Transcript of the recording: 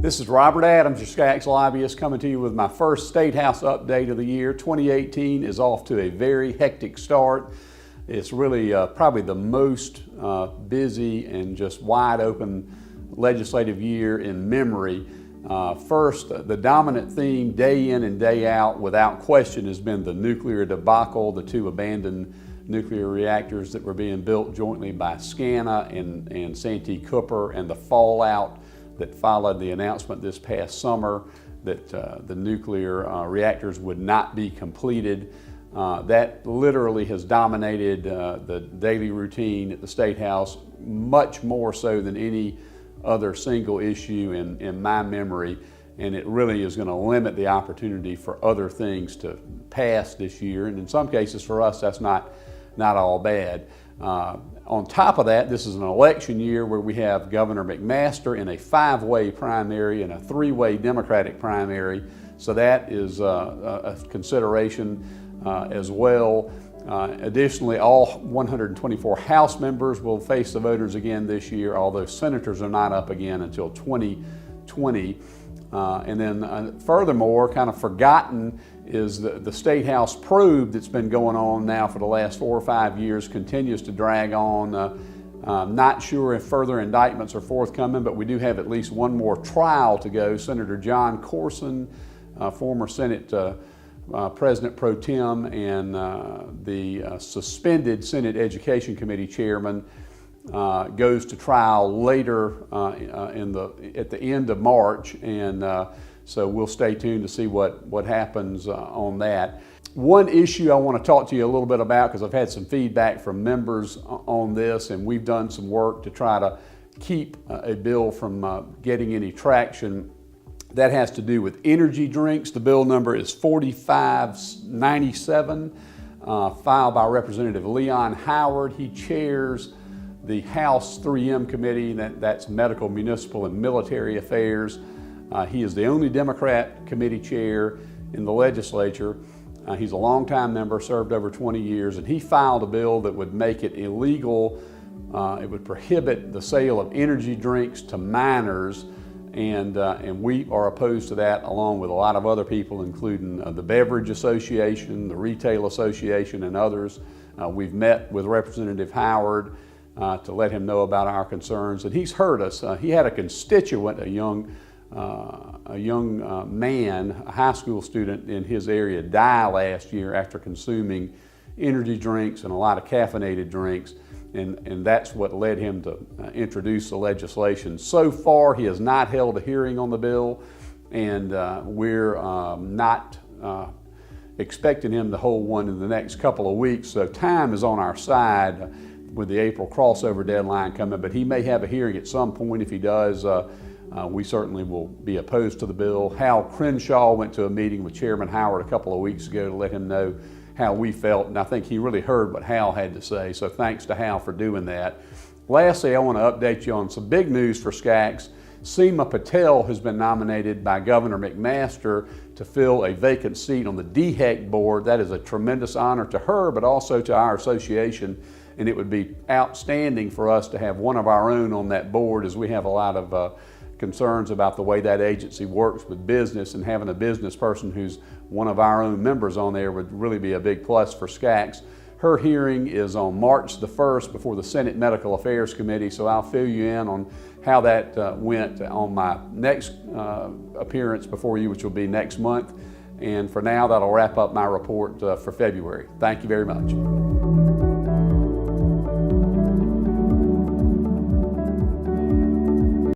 This is Robert Adams, your SCACS lobbyist, coming to you with my first State House update of the year. 2018 is off to a very hectic start. It's really probably the most busy and just wide open legislative year in memory. First, the dominant theme day in and day out, without question, has been the nuclear debacle, the two abandoned nuclear reactors that were being built jointly by SCANA and Santee Cooper, and the fallout that followed the announcement this past summer that the nuclear reactors would not be completed. That literally has dominated the daily routine at the State House, much more so than any other single issue in my memory, and it really is going to limit the opportunity for other things to pass this year, and in some cases for us that's not all bad. On top of that, this is an election year where we have Governor McMaster in a 5-way primary and a 3-way Democratic primary, so that is a consideration as well. Additionally, all 124 House members will face the voters again this year, although senators are not up again until 2020. And then furthermore, kind of forgotten is the State House probe that's been going on now for the last 4 or 5 years, continues to drag on. Not sure if further indictments are forthcoming, but we do have at least one more trial to go. Senator John Corson, former Senate President Pro Tem, and the suspended Senate Education Committee Chairman goes to trial later at the end of March, and so we'll stay tuned to see what happens on that. One issue I want to talk to you a little bit about, because I've had some feedback from members on this, and we've done some work to try to keep a bill from getting any traction. That has to do with energy drinks. The bill number is 4597, filed by Representative Leon Howard. He chairs the House 3M committee, that's Medical, Municipal, and Military Affairs. He is the only Democrat committee chair in the legislature. He's a longtime member, served over 20 years, and he filed a bill that would make it illegal. It would prohibit the sale of energy drinks to minors, and we are opposed to that, along with a lot of other people, including the Beverage Association, the Retail Association, and others. We've met with Representative Howard to let him know about our concerns, and he's heard us. He had a constituent, a young man, a high school student in his area, die last year after consuming energy drinks and a lot of caffeinated drinks, and that's what led him to introduce the legislation. So far, he has not held a hearing on the bill, and we're not expecting him to hold one in the next couple of weeks, so time is on our side with the April crossover deadline coming, but he may have a hearing at some point. If he does, we certainly will be opposed to the bill. Hal Crenshaw went to a meeting with Chairman Howard a couple of weeks ago to let him know how we felt, and I think he really heard what Hal had to say, so thanks to Hal for doing that. Lastly, I want to update you on some big news for SCACS. Seema Patel has been nominated by Governor McMaster to fill a vacant seat on the DHEC board. That is a tremendous honor to her, but also to our association, and it would be outstanding for us to have one of our own on that board, as we have a lot of concerns about the way that agency works with business, and having a business person who's one of our own members on there would really be a big plus for SCACS. Her hearing is on March the 1st before the Senate Medical Affairs Committee, so I'll fill you in on how that went on my next appearance before you, which will be next month. And for now, that'll wrap up my report for February. Thank you very much.